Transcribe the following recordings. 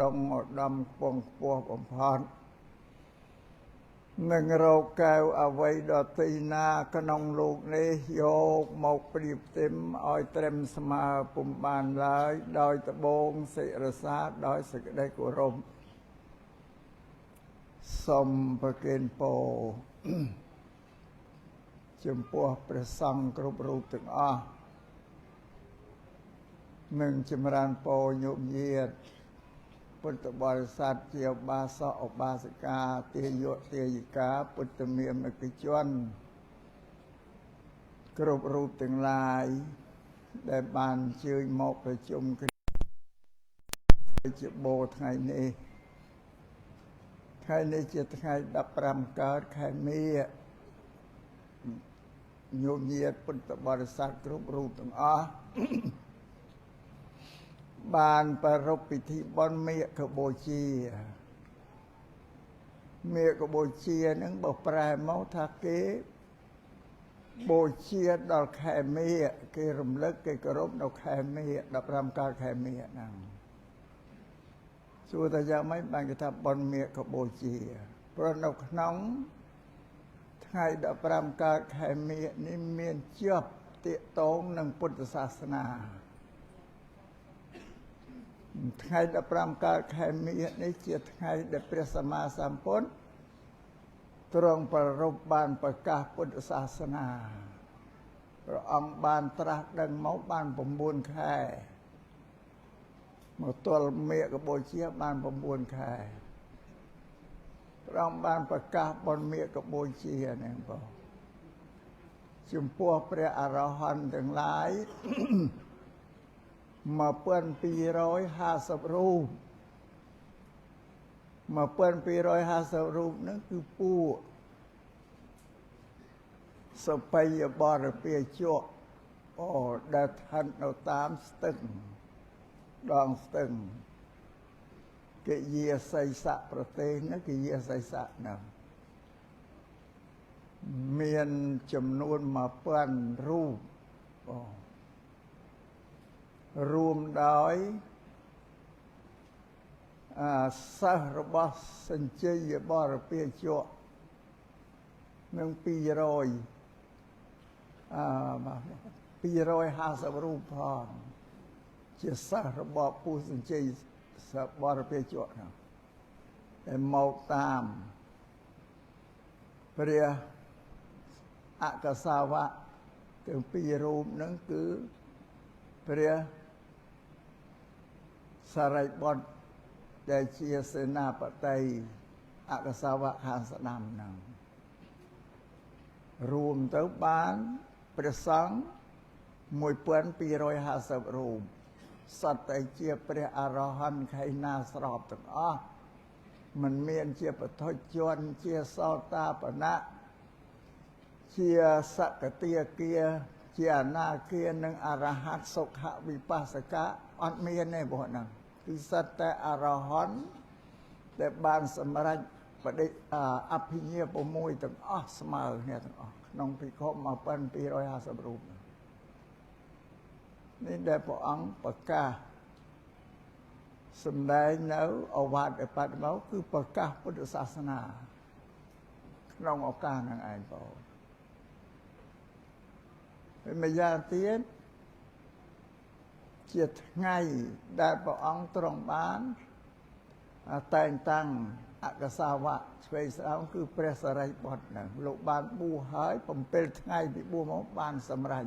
ដងឧត្តមពងខ្ពស់បំផុតនឹងរកកែវអវ័យដទៃណាក្នុងលោកនេះយកមកប្រៀបធៀបឲ្យត្រឹមស្មើពុំបានឡើយដោយត្បូងសិរសាដោយសេចក្តីគោរពសូមប្រគេនពរចំពោះព្រះសង្ឃគ្រប់រូបទាំងអស់នឹងចម្រើនពរញោមញាតិពុទ្ធបរិស័ទជាឧបាសកឧបាសិកាទាយកទាយិកាពុទ្ធមាមិកជនគ្រប់រូបទាំងឡាយដែលបានអញ្ជើញមកប្រជុំគ្នាជាបូរថ្ងៃនេះជាថ្ងៃ15កើតខែមីញោមញាតិពុទ្ធបរិស័ទគ្រប់រូបទាំងអស់បានប្រារព្ធពិធីបុណ្យមាឃបូជានឹងបើប្រែមកថាគេបូជាដល់ខែមីគេរំលឹកគេគោរពនៅខែមី15កើតខែមីហ្នឹងសួរថាយ៉ាងម៉េចបានគេថាបុណ្យមាឃបូជាព្រោះនៅក្នុងថ្ងៃ15កើតខែមីនេះមានជាប់ទាក់ទងនឹងពុទ្ធសាសនាថ្ងៃ15កើតខែមីនេះជាថ្ងៃដែលព្រះសម្មាសម្ពុទ្ធទ្រង់ប្រារព្ធបានប្រកាសពុទ្ធសាសនាព្រះអង្គបានត្រាស់ដឹងមកបាន9ខែមកទល់មាឃបូជាបាន9ខែព្រះអង្គបានប្រកាសបុណ្យមាឃបូជាហ្នឹងបងចំពោះព្រះអរហន្តទាំងឡាយ1250រូប1250រូបហ្នឹងគឺពួកសបយបរពាជក់ដែលស្ថិតនៅតាមស្ទឹងដងស្ទឹងកិយាសីស័កប្រទេសហ្នឹងកិយាសីស័កហ្នឹងមានចំនួន1000រូបរួមដោយសិស្សរបស់សញ្ជ័យបរពាជក់នឹង250រូបផងជាសិស្សរបស់ពូសញ្ជ័យបរពាជក់ហ្នឹងដែលមកតាមព្រះអកសាវៈទាំង2រូបហ្នឹងគឺព្រះសារីបុត្រដែលជាសេនាបតីអកសាវៈខាងស្ដាំហ្នឹងរួមទៅបានព្រះសង្ឃ1250រូបសត្វតែជាព្រះអរហន្តខៃណាស្របទាំងអស់មិនមានជាបឋិជនជាសោតាបណៈជាសកតិគាជាអនាគានិងអរហន្តសុខវិបស្សកាអត់មានទេបងហ្នឹងគឺសត្វតែអរហន្តដែលបានសម្រេចបដិអភិញ្ញា6ទាំងអស់ស្មើគ្នាទាំងអស់ក្នុងភិក្ខុ1250រូបនេះដែលព្រះអង្គប្រកាសសម្ដែងនៅអវាទបត្តិមកគឺប្រកាសពុទ្ធសាសនាក្នុងឱកាសហ្នឹងឯងបងម្យ៉ាងទៀតជាថ្ងៃដែលព្រះអង្គទ្រង់បានតែងតាំងអកសាវៈឆ្វេងស្ដាំគឺព្រះសារីបុត្រហ្នឹងលោកបានបួសហើយ7ថ្ងៃពីបួសមកបានសម្រេច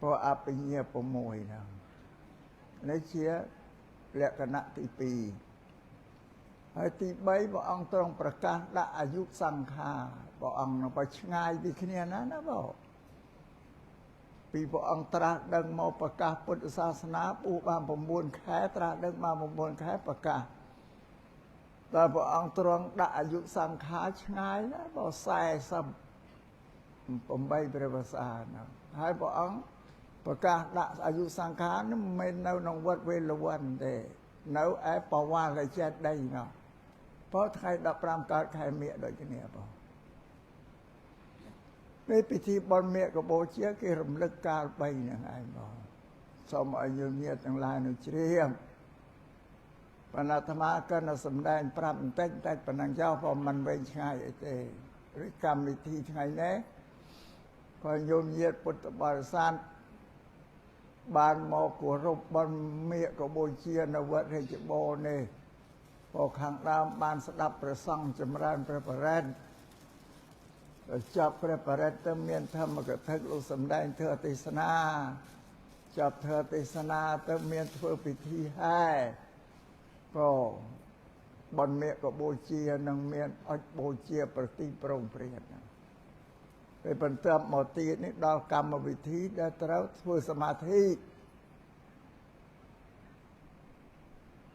ព្រោះអភិញ្ញា6ហ្នឹងនេះជាលក្ខណៈទី2ហើយទី3ព្រះអង្គទ្រង់ប្រកាសដាក់អាយុសង្ខារព្រះអង្គនៅបើឆ្ងាយពីគ្នាណាបងពីព្រះអង្គត្រាស់ដឹងមកប្រកាសពុទ្ធសាសនាបួសបាន9ខែត្រាស់ដឹងបាន9ខែប្រកាសតែព្រះអង្គទ្រង់ដាក់អាយុសង្ខារឆ្ងាយណាបើ48ព្រះវស្សាហ្នឹងហើយព្រះអង្គប្រកាសដាក់អាយុសង្ខារនេះមិនមែននៅក្នុងវត្តវេលវ័នទេនៅឯបវរចេតិយនោះព្រោះថ្ងៃ15កើតខែមិញដូចគ្នាបងពេលពិធីបុណ្យមាឃបូជាគេរំលឹកកាល3ហ្នឹងឯងបងសូមឲ្យយើងញាតិទាំងឡាយនឹងជ្រាប បណ្ណាអាត្មាក៏នៅសំដែងប្រាប់បន្តិចតែប៉ុណ្ណឹងចោលព្រោះมันវែងឆ្ងាយអីទេឬកម្មវិធីថ្ងៃនេះក៏ញោមញាតិពុទ្ធបរិស័ទបានមកគោរពបន់មៀកក៏បូជានៅវត្តរាជបូរនេះព្រោះខាងដើមបានស្ដាប់ព្រះសង្ឃចម្រើនព្រះបរិត្តចប់ព្រះបរិត្តទៅមានធម្មកថាលោកសំដែងធ្វើទេសនាចប់ធ្វើទេសនាទៅមានធ្វើពិធីហែក៏បន់មៀកក៏បូជានឹងមានអុជបូជាប្រទីប្រងព្រាតពេលបន្ទាប់មកទៀតនេះដល់កម្មវិធីដែលត្រូវធ្វើសមាធិ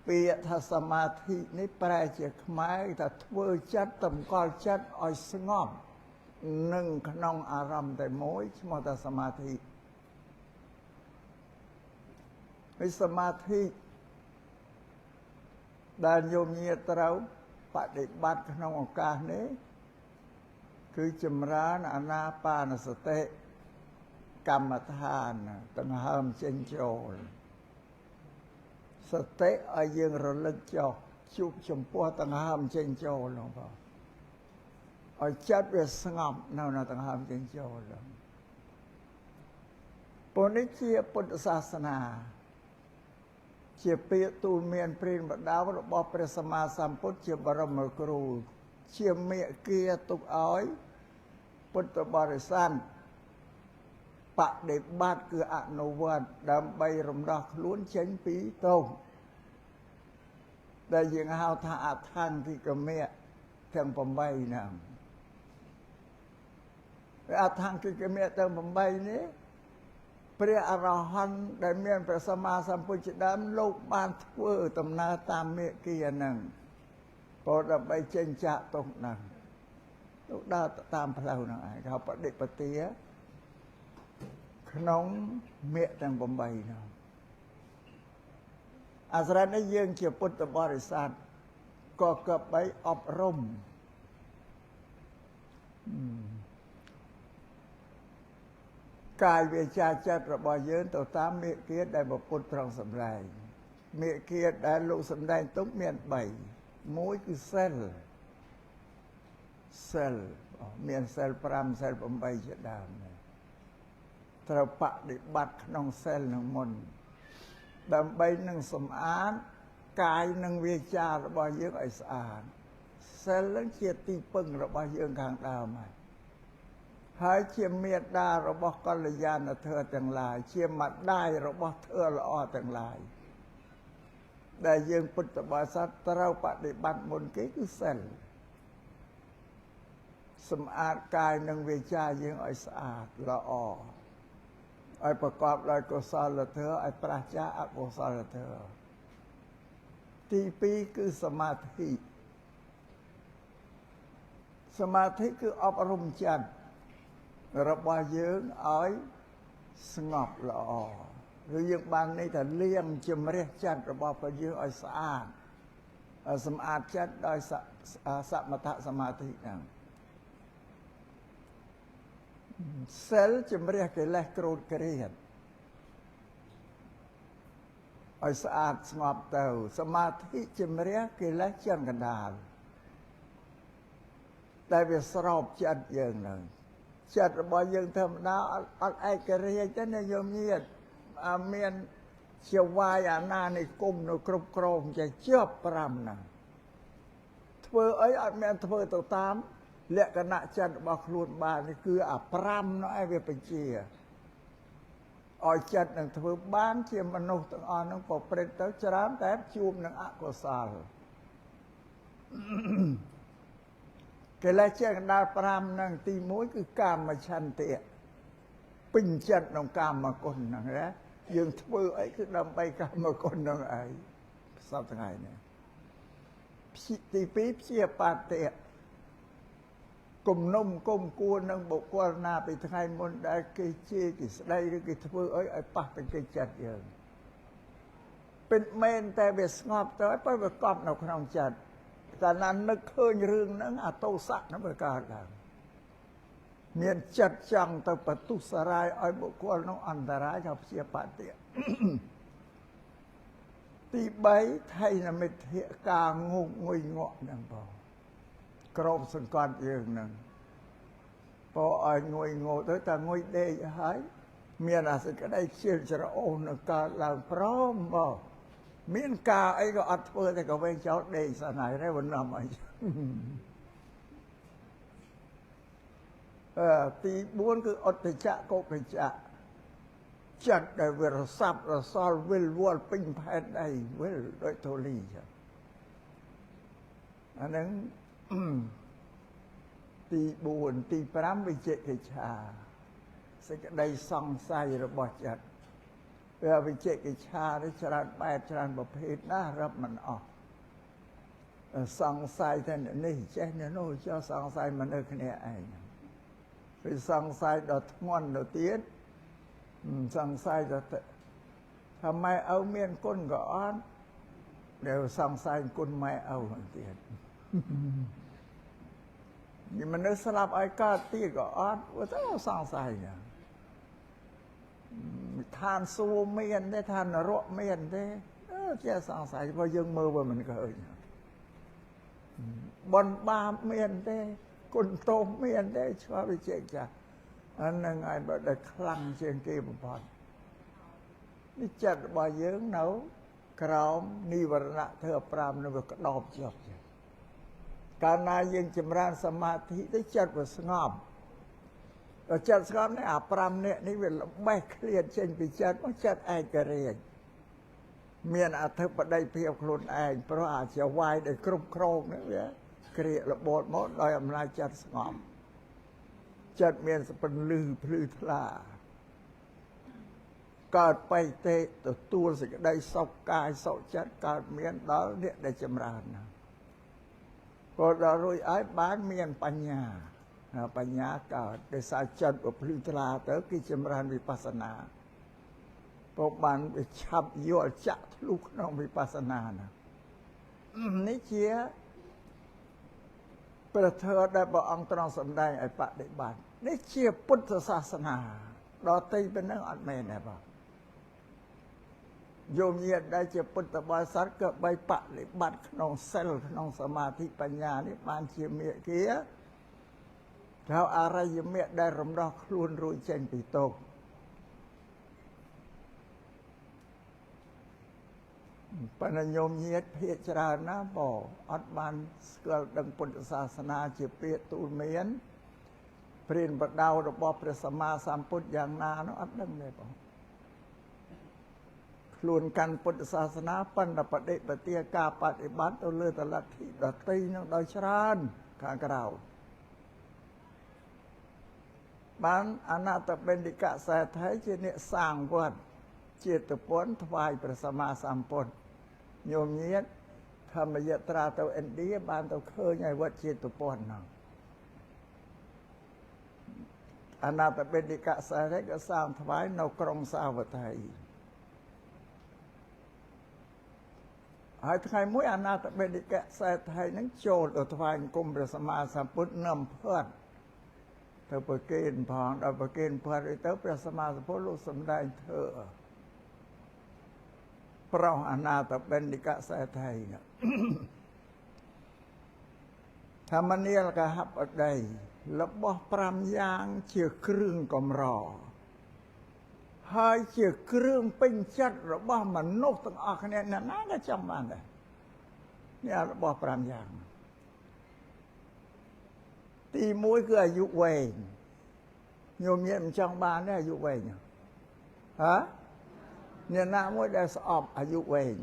ពាក្យថាសមាធិនេះប្រែជាខ្មែរថាធ្វើចិត្តតម្កល់ចិត្តឲ្យស្ងប់នឹងក្នុងអារម្មណ៍តែមួយឈ្មោះថាសមាធិហើយសមាធិដែលញោមញាតិត្រូវបដិបត្តិក្នុងឱកាសនេះគឺចម្រើនអានាបានសតិកម្មដ្ឋានដង្ហើមចេញចូលសតិឲ្យយើងរលឹកចុះជួបចំពោះដង្ហើមចេញចូលនោះបងឲ្យចិត្តវាស្ងប់នៅដង្ហើមចេញចូលនោះពុទ្ធនេះជាពុទ្ធសាសនាជាពាក្យទូលមានព្រានបដាវរបស់ព្រះសម្មាសម្ពុទ្ធជាបរមគ្រូជាមេគាទុកឲ្យពុទ្ធបរិស័ទបដិបត្តិគឺអនុវត្តដើម្បីរំដោះខ្លួនចេញពីទោសដែលយើងហៅថាអថង្គិកមៈទាំង8ហ្នឹងអថង្គិកមៈទាំង8នេះព្រះអរហន្តដែលមានព្រះសម្មាសម្ពុទ្ធជាដើមលោកបានធ្វើដំណើរតាមមេគាហ្នឹងព្រោះដើម្បីចេញចាកទោសហ្នឹងលោកដើរតាមផ្លូវហ្នឹងឯងគេហៅបដិបទាក្នុងមេកទាំង8ហ្នឹងអាស្រ័យនេះយើងជាពុទ្ធបរិស័ទក៏គប្បីអប់រំកាយវាចាចិត្តរបស់យើងទៅតាមមេគាដែលព្រះពុទ្ធទ្រង់សម្ដែងមេគាដែលលោកសម្ដែងទុកមាន3មួយគឺសិលមានសិល5សិល8ជាដើមត្រូវបដិបត្តិក្នុងសិលនឹងមុនដើម្បីនឹងសម្អាតកាយនិងវាចារបស់យើងឲ្យស្អាតសិលនឹងជាទីពឹងរបស់យើងខាងដើមហើយជាមេត្តារបស់កល្យាណធម៌ទាំងឡាយជាម្ដាយរបស់ធម៌ល្អទាំងឡាយដែលយើងពុទ្ធបរិស័ទត្រូវបដិបត្តិមុនគេគឺសិលសម្អាតកាយនិងវាចាយើងឲ្យស្អាតល្អឲ្យប្រកបដោយកុសលធម៌ឲ្យប្រាសចាកអកុសលធម៌ទី2គឺសមាធិសមាធិគឺអប់រំចិត្តរបស់យើងឲ្យស្ងប់ល្អឬយើងបានន័យថាលាងជំរះចិត្តរបស់ព្រះយើងឲ្យស្អាតសម្អាតចិត្តដោយសមថសមាធិហ្នឹងសិលជំរះកិលេសក្រោធក្រៀតឲ្យស្អាតស្ងប់ទៅសមាធិជំរះកិលេសចិនកណ្ដាលតែវាស្រោបចិត្តយើងហ្នឹងចិត្តរបស់យើងធម្មតាអត់ឯករាជ្យទេណាយោមញាតិមានជាវាយអាណានិគមនៅគ្រប់គ្រងចេះជាប់5ហ្នឹងធ្វើអីអត់មានធ្វើទៅតាមលក្ខណៈចិត្តរបស់ខ្លួនបាននេះគឺអា5នោះឯងវាបញ្ជាឲ្យចិត្តនឹងធ្វើបានជាមនុស្សទាំងអស់នឹងប្រព្រឹត្តទៅច្រើនតែជួបនឹងអកុសលកិលេសជាកណ្ដាល5ហ្នឹងទី1គឺកាមឆន្ទៈពេញចិត្តក្នុងកាមគុណហ្នឹងណាយើងធ្វើអីគឺដើម្បីកាមគុណហ្នឹងឯងសពថ្ងៃនេះទី2ព្យាបាទៈគំនុំគុំគួរនឹងបុគ្គលណាពីថ្ងៃមុនដែលគេជេរគេស្ដីឬគេធ្វើអីឲ្យប៉ះទៅគេចិត្តយើងពិតមែនតែវាស្ងប់ទៅហើយបើវាកប់នៅក្នុងចិត្តកាលណានឹកឃើញរឿងហ្នឹងអាទោសៈហ្នឹងវាកើតឡើងមានចិត្តចង់ទៅបទុសរាយឲ្យបុគ្គលនោះអន្តរាយក៏ព្យាបាទៈ ទី3ថៃនមិទ្ធិការងុកងុយងក់ហ្នឹងបងក្រុមសង្កត់យើងហ្នឹងបើឲ្យងុយងក់ទៅតែងុយដេកហើយមានអាសេចក្តីខ្ជិលច្រអូសនឹងកើតឡើងព្រមបងមានការអីក៏អត់ធ្វើតែក៏វិញចោលដេកសណៃរេវនាំអីទី4គឺអត្តចៈកុកចៈចិត្តដែលវារសាប់រសល់វិលវល់ពេញផែនដីវិលដូចធូលីចឹងអាហ្នឹងទី4ទី5វិជិកិច្ឆាសេចក្តីសង្ស័យរបស់ចិត្តវាវិជិកិច្ឆានេះច្រើនបែបច្រើនប្រភេទណាស់រាប់មិនអស់សង្ស័យតែនេះចេះនេះនោះចោះសង្ស័យមនុស្សគ្នាឯងវាសង្ស័យដល់ធ្ងន់ទៅទៀតសង្ស័យថាម៉ែឪមានគុណក៏អត់ដែលសង្ស័យគុណម៉ែឪទៀតនេះមនុស្សស្លាប់ឲ្យកើតទៀតក៏អត់វាទៅសង្ស័យឋានសួគ៌មានទេឋាននរកមានទេជាសង្ស័យព្រោះយើងមើលវាមិនឃើញបុណ្យបាបមានទេគុណទោសមានទេឆ្លើយវិជ័យចាអានឹងឯងបើដែលខ្លាំងជាងគេបំផុតនេះចិត្តរបស់យើងនៅក្រោមនិវរណៈធ្វើ5នឹងវាក្តោបជាប់កាលណាយើងចម្រើនសមាធិទៅចិត្តវាស្ងប់ដល់ចិត្តស្ងប់នេះអា5នាក់នេះវាល្បេះឃ្លាតចេញពីចិត្តមកចិត្តឯករាជ្យមានអធិបតីភាពខ្លួនឯងព្រោះអាចវាយដែលគ្រប់គ្រងនេះវាគ្រាករបូតមកដោយអំណាចចិត្តស្ងប់ចិត្តមានសពន្លឺភ្លឺថ្លាកើតបៃតេទទួលសេចក្តីសុខកាយសុខចិត្តកើតមានដល់អ្នកដែលចម្រើនណាព្រោះដល់រួចឲ្យបានមានបញ្ញាកើតដោយសារចិត្តវាភ្លឺថ្លាទៅគឺចម្រើនវិបស្សនាព្រោះបានវាឆាប់យល់ចាក់ធ្លុះក្នុងវិបស្សនាណានេះជាព្រះធម៌ដែលព្រះអង្គទ្រង់សម្ដែងឲ្យបដិបត្តិនេះជាពុទ្ធសាសនាដល់ទីប៉ុណ្ណឹងអត់មែនទេបងយោមញាតិដែលជាពុទ្ធបរិស័ទក៏បីបដិបត្តិក្នុងសិលក្នុងសមាធិបញ្ញានេះបានជាមេគាថាអរិយមគ្គដែលរំដោះខ្លួនរួចចេញពីទុក្ខប៉ុន្តែញោមញាតិភាគច្រើនណាបងអត់បានស្គាល់ដឹងពុទ្ធសាសនាជាពាក្យទូលមានព្រានបដៅរបស់ព្រះសម្មាសម្ពុទ្ធយ៉ាងណានោះអត់ដឹងទេបងខ្លួនកាន់ពុទ្ធសាសនាប៉ុន្តែបដិបទាការបដិបត្តិទៅលើតលទ្ធិដតីនឹងដោយច្រើនខាងក្រៅបានអនាតបិណ្ឌិកសេដ្ឋីជាអ្នកសាងវត្តជាតិពន្ធថ្វាយព្រះសម្មាសម្ពុទ្ធញោមញាតិធម្មយត្រាទៅឥណ្ឌាបានទៅឃើញឲ្យវត្តជាតិពន្ធហ្នឹងអនាតបិណ្ឌិកសេដ្ឋីក៏សាងថ្វាយនៅក្រុងសាវត្ថីហើយថ្ងៃមួយអនាតបិណ្ឌិកសេដ្ឋីហ្នឹងចូលទៅថ្វាយអង្គមព្រះសម្មាសម្ពុទ្ធនាំភ័ត្រទៅប្រគេនផងដល់ប្រគេនភ័ត្រទៅព្រះសម្មាសម្ពុទ្ធលោកសម្ដែងធ្វើប្រោសអនាតបិណ្ឌិកសេដ្ឋីធម្មនាលកហបតីរបស់5យ៉ាងជាគ្រឿងកម្រហើយជាគ្រឿងពេញចិត្តរបស់មនុស្សទាំងអស់គ្នាណាក៏ចង់បានដែរនេះរបស់5យ៉ាងទី1គឺអាយុវែងញោមញាតិមិនចង់បានទេអាយុវែងហ៎អ្នកណាមួយដែលស្អប់អាយុវែង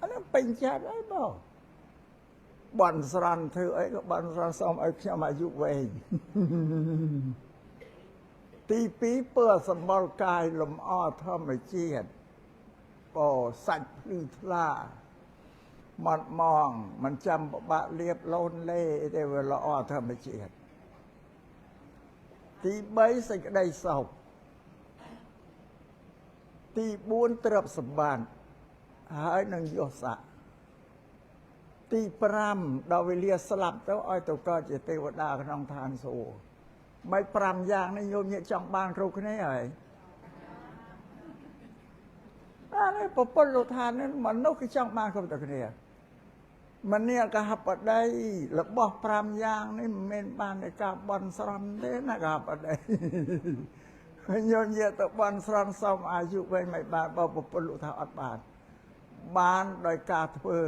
អានេះពេញចិត្តអីបងបន់ស្រន់ធ្វើអីក៏បន់ស្រន់សូមឲ្យខ្ញុំអាយុវែងទី2ពើសម្បល់កាយលំអធម្មជាតិពោសាច់ភ្លឺថ្លាមាត់ម៉ងមិនចាំពិបាកលាបលូនលេទេវាល្អធម្មជាតិទី3សេចក្តីសុខទី4ទ្រព្យសម្បត្តិហើយនឹងយសស័ក្តិទី5ដល់វេលាស្លាប់ទៅឲ្យទៅកើតជាទេវតាក្នុងឋានសួគ៌មិន5យ៉ាងនេះញោមញាតិចង់បានគ្រប់គ្នាហើយ អានេះប្រពន្ធលោកថានេះមនុស្សគឺចង់បានគ្រប់តែគ្នាមនាកហបដីរបស់5យ៉ាងនេះមិនមែនបានតែការបន់ស្រន់ទេណាកហបដីញោមញាទៅបន់ស្រន់សមអាយុវែងមិនបានបើប្រពន្ធលោកថាអត់បានដោយការធ្វើ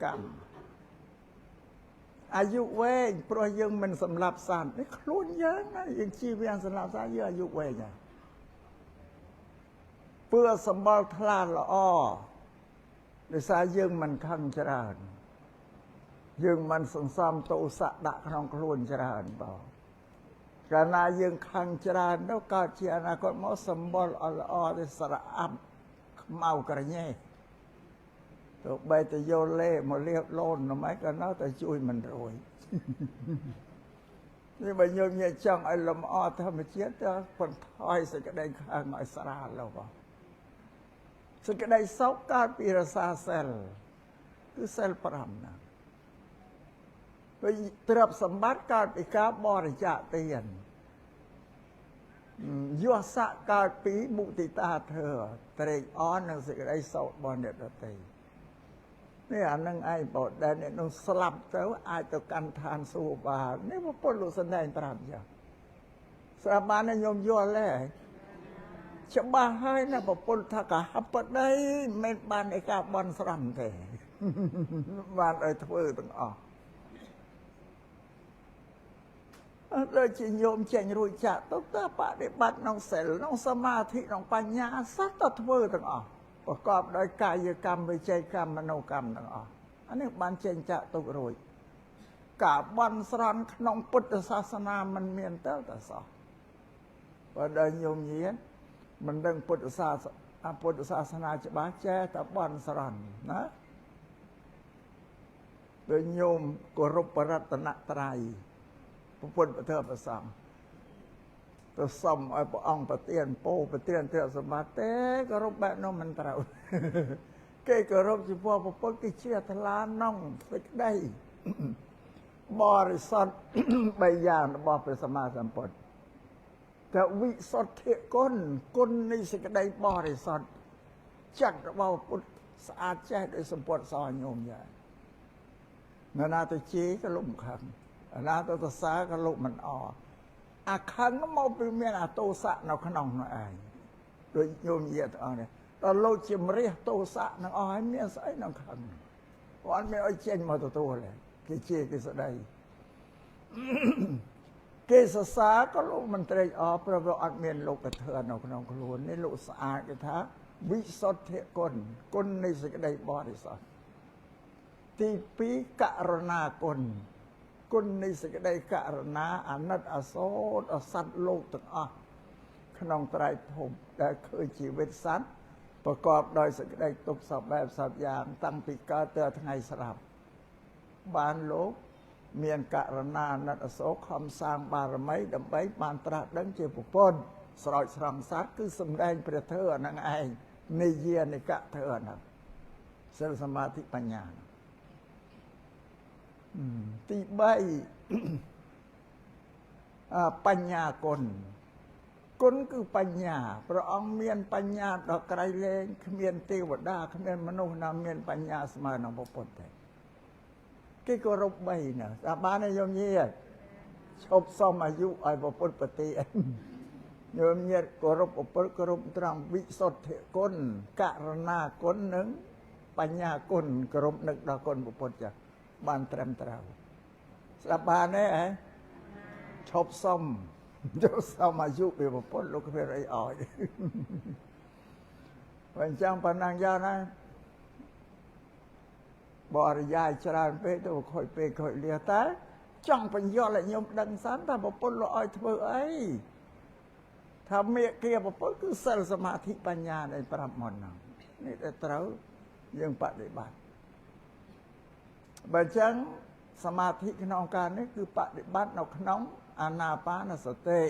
កម្មអាយុវែងព្រោះយើងមិនសម្លាប់សត្វនេះខ្លួនយើងណាយើងជីវៀងសម្លាប់សត្វយើងអាយុវែងណាពើសម្បល់ថ្លាល្អដោយសារយើងមិនខឹងច្រើនយើងមិនសន្សំទោសៈដាក់ក្នុងខ្លួនច្រើនបងកាលណាយើងខឹងច្រើនទៅកើតជាអនាគតមកសម្បល់ល្អទៅស្រអាប់ខ្មៅក្រញ៉េទៅបែរទៅយកលេមកលាបលូនណម៉េចក៏នៅតែជួយមិនរួយនេះបើញោមញែកចង់ឲ្យលំអធម្មជាតិទៅបន្ថយសេចក្តីខឹងឲ្យស្រាលទៅបងសេចក្តីសុខកើតពីរសាសិលគឺសិល5ណាពេលទ្រព្យសម្បត្តិកើតពីការបរិច្ចាគទានយសសៈកើតពីមុទិតាធម៌ត្រេកអរនឹងសេចក្តីសុខរបស់អ្នកដទៃនេះអានឹងឯងបើដែលអ្នកនោះស្លាប់ទៅអាចទៅកាន់ឋានសួគ៌បាននេះពុទ្ធលោកសម្ដែងប្រាប់ចឹងស្រាប់បានញោមយល់ទេច្បាស់ហើយណាប្រពន្ធថាកហបដីមិនបានឯការបន់ស្រន់ទេបានឲ្យធ្វើទាំងអស់ដូចជាញោមចេញរួចចាក់ទៅបដិបត្តិក្នុងសិលក្នុងសមាធិក្នុងបញ្ញាសោះទៅធ្វើទាំងអស់ប្រកបដោយកាយកម្មវិច័យកម្មមនោកម្មទាំងអស់អានេះបានចេញចាក់ទុករួចការបន់ស្រន់ក្នុងពុទ្ធសាសនាមិនមានទៅសោះបើដល់ញោមញៀនមិនដឹងពុទ្ធសាសនាច្បាស់ចេះតែបន់ស្រន់ណាដោយញោមគោរពរតនត្រ័យពុទ្ធពធប្រសង្ឃទៅសុំឲ្យព្រះអង្គប្រទានពរប្រទានទ្រព្យសម្បត្តិទេគោរពបែបនោះមិនត្រូវគេគោរពចំពោះពុទ្ធគេជ្រះថ្លាក្នុងសេចក្តីបរិសុទ្ធ3យ៉ាងរបស់ព្រះសម្មាសម្ពុទ្ធតែវិសុទ្ធិគុណនៃសេចក្តីបរិសុទ្ធចិត្តរបស់ពុទ្ធស្អាតចេះដោយសម្ពុទ្ធសញោមយ៉ាងណាទៅជេរក៏លោកមិនខឹងណាទៅសរសើរក៏លោកមិនអរអាខឹងមកពីមានអាទោសៈនៅក្នុងនោះឯងដូចញោមញាទាំងអស់នេះដល់លោកជំរះទោសៈនឹងអស់ហើយមានស្អីនឹងខឹងគាត់មានឲ្យចេញមកទទួលទេគេជេរគេស្ដីគេសរសើរក៏លោកមិនត្រេកអរព្រោះវាអត់មានលោកធម៌នៅក្នុងខ្លួននេះលោកស្អាតគេថាវិសុទ្ធិគុណនៃសេចក្តីបរិសុទ្ធទី2ករុណាគុណនៃសេចក្តីករុណាអាណិតអាសូរដល់សត្វលោកទាំងអស់ក្នុងត្រៃភពដែលឃើញជីវិតសត្វប្រកបដោយសេចក្តីទុក្ខសពបែបសពយ៉ាងតាំងពីកើតទៅថ្ងៃស្លាប់បានលោកមានករណាអាណិតអាសូរខំសាងបារមីដើម្បីបានត្រាស់ដឹងជាពុទ្ធស្រោចស្រង់សត្វគឺសម្ដែងព្រះធម៌ហ្នឹងឯងនិយានិកធម៌ហ្នឹងសិលសមាធិបញ្ញាទី3បញ្ញាគុណគឺបញ្ញាព្រះអង្គមានបញ្ញាដល់ក្រៃលែងគ្មានទេវតាគ្មានមនុស្សណាមានបញ្ញាស្មើនឹងពុទ្ធទេគេគោរព3ណាតែបានញោមញាតឈប់សមអាយុឲ្យពុទ្ធប្រតិញោមញាតគោរពពុទ្ធគោរពត្រង់វិសុទ្ធិគុណករុណាគុណនិងបញ្ញាគុណគោរពនឹកដល់គុណពុទ្ធចាបានត្រឹមត្រូវស្ដាប់បានទេឈប់សមអាយុពីពុទ្ធលោកគ្មានអីឲ្យបើអញ្ចឹងប៉ុណ្ណឹងយ៉ាងណាបរិយាយច្រើនពេកទៅខូចពេកខូចលះតែចង់បញ្យល់ឲ្យខ្ញុំដឹងសិនថាពុទ្ធលោកឲ្យធ្វើអីថាមេគាពុទ្ធគឺសិលសមាធិបញ្ញាដែលប្រាប់មកហ្នឹងនេះតែត្រូវយើងបដិបត្តិបើអញ្ចឹងសមាធិក្នុងការនេះគឺបដិបត្តិនៅក្នុងអានាបានសតិ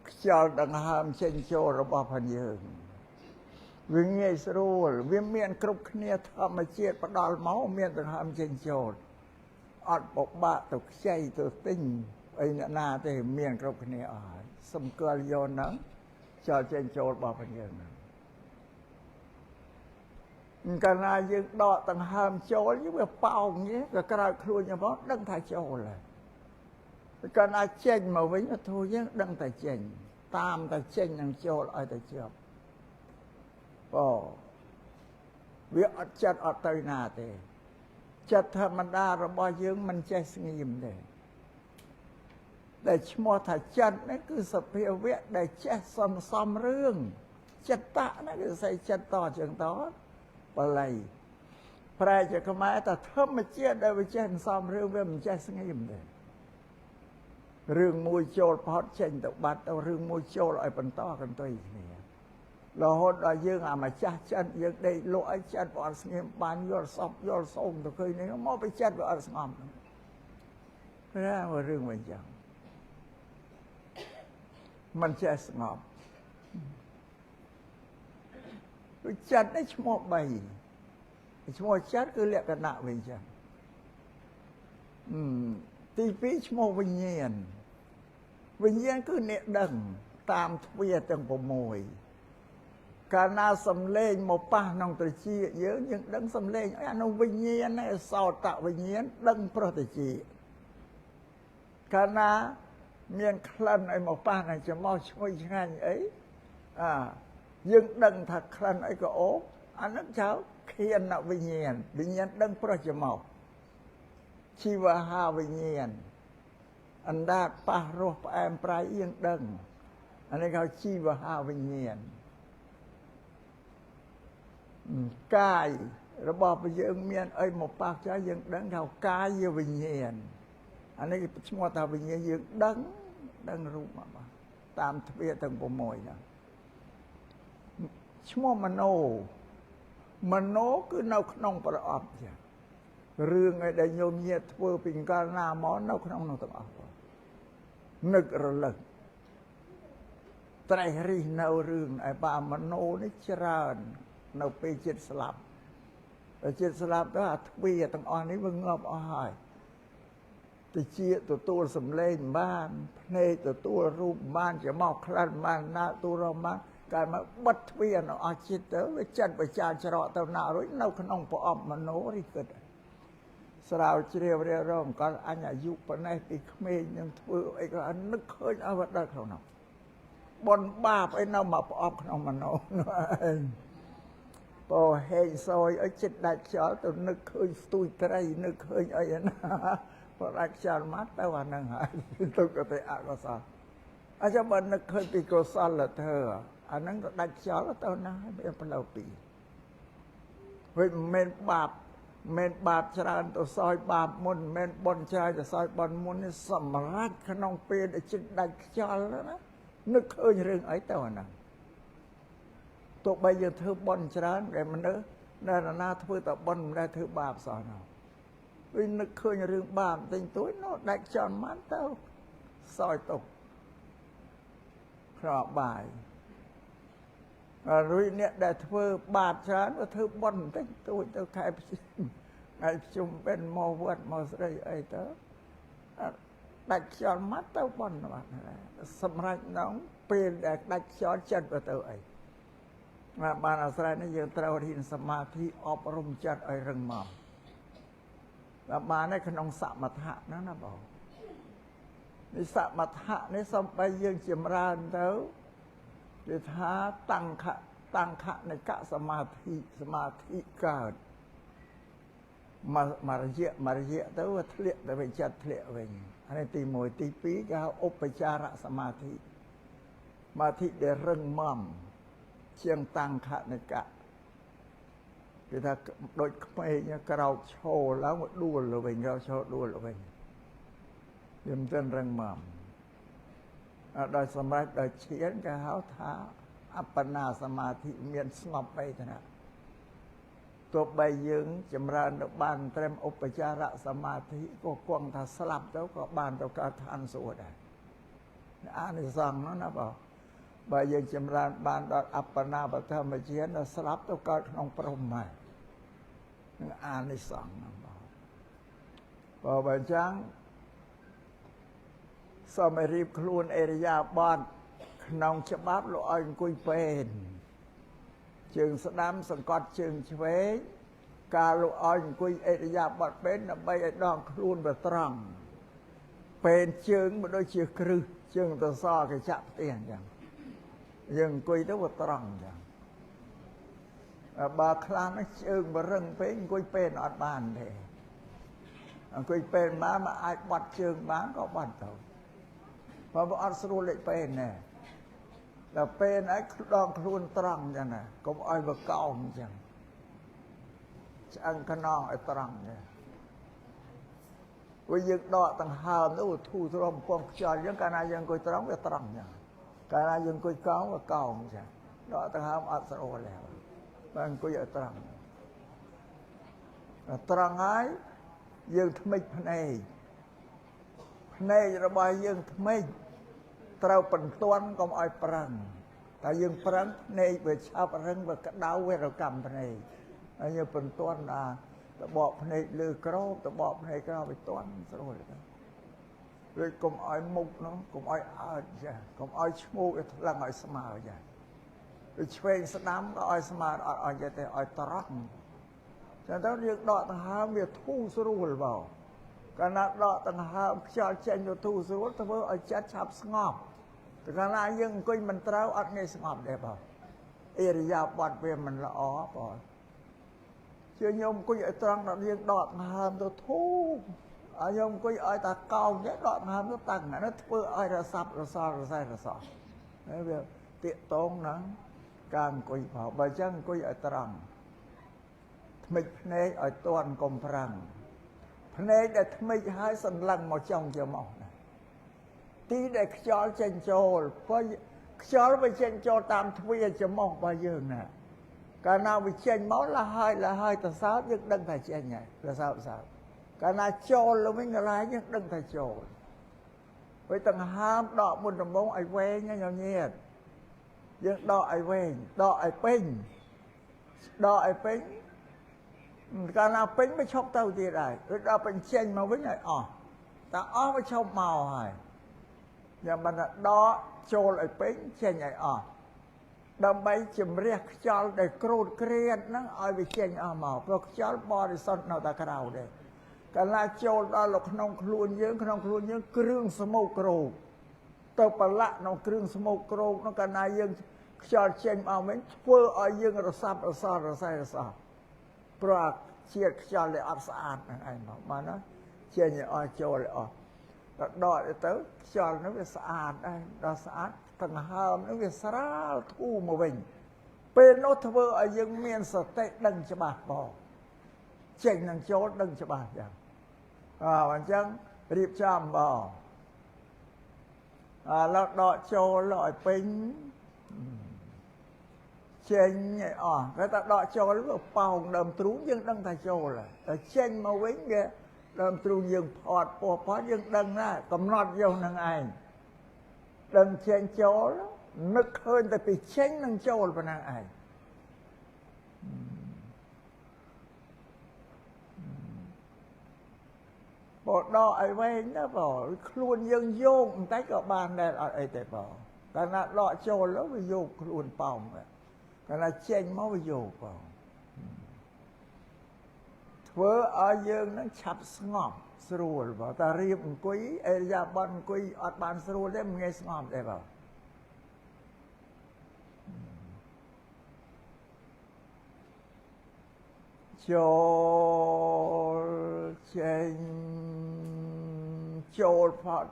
ខ្យល់ដង្ហើមចេញចូលរបស់ផងយើងវាងាយស្រួលវាមានគ្រប់គ្នាធម្មជាតិផ្ដល់មកមានដង្ហើមចេញចូលអត់ពិបាកទៅខ្ចីទៅទិញអីអ្នកណាទេមានគ្រប់គ្នាអស់ហើយសំគាល់យកហ្នឹងចោលចេញចូលរបស់ផងយើង កាលណាយើងដកដង្ហើមចូលយើងវាប៉ោងទេក៏ក្រោយខ្លួនយ៉ាងមកដឹងថាចូលហើយកាលណាចេញមកវិញធូរយើងដឹងតែចេញតាមតែចេញនឹងចូលឲ្យតែជាប់វាអត់ចិត្តអត់ទៅណាទេចិត្តធម្មតារបស់យើងមិនចេះស្ងៀមទេដែលឈ្មោះថាចិត្តនេះគឺសភាវៈដែលចេះសំរឿងចិត្តៈហ្នឹងគឺស្អីចិត្តតជាងតបល័យប្រែជាខ្មែរថាធម្មជាតិដែលវាចេះសំរឿងវាមិនចេះស្ងៀមទេរឿងមួយចូលផុតចេញទៅបាត់ទៅរឿងមួយចូលឲ្យបន្តកន្ទុយគ្នារហូតដល់យើងអាម្ចាស់ចិត្តយើងដេកលក់ឲ្យចិត្តវាអត់ស្ងៀមបានយល់សពយល់សូមទៅឃើញនេះមកទៅចិត្តវាអត់ស្ងប់ណារឿងវិញចឹងมันចេះស្ងប់ចិត្តនេះឈ្មោះ3ឈ្មោះចិត្តគឺលក្ខណៈវិញចឹងទី2ឈ្មោះវិញ្ញាណគឺអ្នកដឹងតាមទ្វារទាំង6កាលណាសំលេងមកប៉ះក្នុងត្រចៀកយើងដឹងសំលេងអានោះវិញ្ញាណឯសោតវិញ្ញាណដឹងប្រតិជាកាលណាមានក្លិនឲ្យមកប៉ះនឹងច្រមុះឈ្ងុយឆ្ងាញ់អីយើងដឹងថាក្លិនអីក៏អូបអានោះចៅឃានវិញ្ញាណដឹងប្រច្រមុះជីវហាវិញ្ញាណអណ្ដាតប៉ះរសផ្អែមប្រៃយើងដឹងអានេះគេជីវហាវិញ្ញាណកាយរបស់យើងមានអីមកប៉ះចាយើងដឹងថាកាយវិញ្ញាណអានេះឈ្មោះថាវិញ្ញាណយើងដឹងរូបមកតាមទ្វារទាំង6ហ្នឹងឈ្មោះមโนគឺនៅក្នុងប្រអប់ចារឿងឯដែលញោមញាតធ្វើពីកាលណាមកនៅក្នុងនោះទាំងអស់នឹករលឹកត្រេះរិះនៅរឿងឯបាមโนនេះច្រើននៅពេលចិត្តស្លាប់ទៅអាទ្វារទាំងអស់នេះវាងាប់អស់ហើយតិចទទួលសម្លេងបានភ្នែកទទួលរូបបានច្រមុះក្លិនបានណាទូរមបានកាលមកបិទទ្វារនៅអស់ចិត្តទៅវាចិត្តបជាច្រកទៅណារួចនៅក្នុងប្រអប់មโนរីគិតស្រាវជ្រាវរៀបរងកលអញអាយុប៉ុណ្ណេះពីក្មេងនឹងធ្វើអីក៏នឹកឃើញអវត្តក្នុងនោះបនបាបអីនៅមកប្រអប់ក្នុងមโนពោហេងសយអីចិត្តដាច់ខ្យល់ទៅនឹកឃើញស្ទួយត្រីនឹកឃើញអីណាព្រោះដាច់ខ្យល់មកទៅអានឹងហើយទុកទៅអកុសលអញ្ចឹងបើនឹកឃើញពីកុសលធ្វើអានឹងទៅដាច់ខ្យល់ទៅណាវាផ្លូវពីរវិញមិនមែនបាបច្រើនទៅសោយបាបមុនមិនបុណ្យច្រើនទៅសោយបុណ្យមុននេះសម្រាប់ក្នុងពេលដែលចិត្តដាច់ខ្យល់ណានឹកឃើញរឿងអីទៅអាហ្នឹងទោះបីយើងធ្វើបុណ្យច្រើនតែមនុស្សនៅណាធ្វើតែបុណ្យមិនដែលធ្វើបាបសោះណាវិញនឹកឃើញរឿងបាបតែទួយនោះដាច់ខ្យល់មិនទៅសោយទុកក្របាយរួចអ្នកដែលធ្វើបាបច្រើនក៏ធ្វើបុណ្យបន្តិចទួចទៅខែជុំបិណ្ឌមកវត្តមកស្រីអីទៅដាច់ខ្យល់មកទៅបុណ្យបាត់សម្រាប់នងពេលដែលដាច់ខ្យល់ចិត្តទៅអីបានអាស្រ័យនេះយើងត្រូវរៀនសមាធិអប់រំចិត្តឲ្យរឹងមាំដល់បាននៅក្នុងសមថៈហ្នឹងណាបងនេះសមថៈនេះសំបីយើងចម្រើនទៅគេថាតង្ខនិកសមាធិកើតមករយៈទៅវាធ្លាក់ទៅវិញចិត្តធ្លាក់វិញអានេះទី1ទី2គេហៅឧបចារសមាធិដែលរឹងមាំជាងតង្ខនិកៈគេថាដូចក្មេងក្រោកឈរឡើងមកដួលទៅវិញក្រោកឈរដួលទៅវិញវាមិនទាន់រឹងមាំដោយសម្រាប់ដោយឈានគេហៅថាអបណាសមាធិមានស្ងប់បេតនាទោះបីយើងចម្រើនទៅបានត្រឹមឧបចារសមាធិក៏គង់ថាស្លាប់ទៅក៏បានទៅកើតឋានសួគ៌ដែរអានិសង្ឃនោះណាបើយើងចម្រើនបានដល់អបណាបធម្មជាតិដល់ស្លាប់ទៅកើតក្នុងព្រហ្មហើយនឹងអានិសង្ឃណាបើអញ្ចឹងសូមរៀបខ្លួនអេរិយាបថក្នុងច្បាប់លោកឲ្យអង្គុយពេន ជើងស្ដាំសង្កត់ជើងឆ្វេងការលោកឲ្យអង្គុយអិរិយាបថពេនដើម្បីឲ្យដងខ្លួនវាត្រង់ពេនជើងមិនដូចជាគ្រឹះជើងទៅសគេចាក់ផ្ទះអញ្ចឹងយើងអង្គុយទៅវាត្រង់អញ្ចឹងបើខ្លាំងណាស់ជើងបរឹងពេកអង្គុយពេនអត់បានទេអង្គុយពេនមកអាចបត់ជើងបានក៏បត់ទៅបើអត់ស្រួលលេខពេនណែដល់ពេនឲ្យដងខ្លួនត្រង់អញ្ចឹងណាកុំឲ្យវាកោងអញ្ចឹងឆ្អឹងខ្នងឲ្យត្រង់ទេព្រោះយើងដកដង្ហើមទៅធូរស្របពងខ្យល់អញ្ចឹងកាលណាយើងអង្គុយត្រង់វាត្រង់អញ្ចឹងកាលណាយើងអង្គុយកោងវាកោងអញ្ចឹងដកដង្ហើមអត់ស្រួលទេបើអង្គុយឲ្យត្រង់ត្រង់ហើយយើងថ្មិចភ្នែករបស់យើងថ្មិចត្រូវបន្ទាន់កុំឲ្យប្រឹងតែយើងប្រឹងភ្នែកវាឆាប់រឹងវាក្តៅវារកម្មភ្នែកហើយយើងបន្ទាន់ដល់តបកភ្នែកលើក្រោបតបកភ្នែកក្រោបវាទាន់ស្រួលទៅដូចកុំឲ្យមុខនោះកុំឲ្យអើតចាកុំឲ្យឈ្មោះវាថ្លឹងឲ្យស្មើចាដូចឆ្វេងស្ដាំក៏ឲ្យស្មើអត់ឲ្យទេឲ្យត្រង់ចឹងទៅយើងដកដង្ហើមវាធូរស្រួលបងកាលណាដកដង្ហើមខ្យល់ចេញទៅធូរស្រួលធ្វើឲ្យចិត្តឆាប់ស្ងប់តែកាលណាយើងអង្គុយមិនត្រូវអត់ងាយស្ងប់ទេបងអិរិយាបថវាមិនល្អបងជាញោមអង្គុយឲ្យត្រង់ដល់យើងដកដង្ហើមទៅធូរឲ្យញោមអង្គុយឲ្យតាកោងចេះដកដង្ហើមទៅតាំងអានោះធ្វើឲ្យរសាប់រសល់រសៃរសល់ហើយវាតាកតងហ្នឹងការអង្គុយផងបើអញ្ចឹងអង្គុយឲ្យត្រង់ថ្មិចភ្នែកឲ្យទាន់កុំប្រាំងភ្នែកដែលថ្មិចហើយសន្លឹងមកចុងច្រមុះទីដែលខ្យល់ចេញចូលព្រោះខ្យល់វាចេញចូលតាមទ្វារច្រមុះរបស់យើងណាកាលណាវាចេញមកលហើយទៅសើបយើងដឹងថាចេញហើយលសើបកាលណាចូលទៅវិញកន្លែងយើងដឹងថាចូលពេលដង្ហើមដកមុនដំបងឲ្យវែងញញៀតយើងដកឲ្យវែងដកឲ្យពេញកាលណាពេញវាឈប់ទៅទៀតហើយឬដល់បញ្ចេញមកវិញឲ្យអស់តែអស់វាឈប់មកហើយយ៉ាងមិនដកចូលឲ្យពេញចេញឲ្យអស់ដើម្បីជំរះខ្យល់ដែលក្រូតក្រៀតហ្នឹងឲ្យវាចេញអស់មកព្រោះខ្យល់បរិសុទ្ធនៅតែក្រៅដែរកាលណាចូលដល់ក្នុងខ្លួនយើងគ្រឿងស្មោកគ្រោកទៅប្រឡាក់ក្នុងគ្រឿងស្មោកគ្រោកនោះកាលណាយើងខ្យល់ចេញមកវិញធ្វើឲ្យយើងរសាប់រសល់រសៃរសល់ព្រោះជាតិខ្យល់ដែលអត់ស្អាតហ្នឹងឯងមកបានណាចេញឲ្យអស់ចូលឲ្យអស់ដល់ដកទៅខ្យល់ហ្នឹងវាស្អាតដែរដល់ស្អាតដង្ហើមហ្នឹងវាស្រាលធូរមកវិញពេលនោះធ្វើឲ្យយើងមានសតិដឹងច្បាស់បងចេញនឹងចូលដឹងច្បាស់យ៉ាងអញ្ចឹងរៀបចំបងឥឡូវដកចូលឲ្យពេញចេញឲ្យអស់តែដកចូលវាប៉ោងដើមទ្រូងយើងដឹងថាចូលតែចេញមកវិញវាដើមទ្រូងយើងផាត់ពោះផាត់យើងដឹងណាកំណត់យកនឹងឯងដឹងចេញចូលនឹកឃើញតែពីចេញនឹងចូលប៉ុណ្ណឹងឯងបើដកឲ្យវែងណាបងខ្លួនយើងយោកបន្តិចក៏បានដែរអត់អីទេបងកាលណាដកចូលទៅវាយោកខ្លួនប៉ោងកាលណាចេញមកវាយោកបងធ្វើឲ្យយើងនឹងឆាប់ស្ងប់ស្រួលបងតែរៀបអង្គុយអរិយាបថអង្គុយអត់បានស្រួលទេមិនងាយស្ងប់ទេបងចូលចេញចូលផុត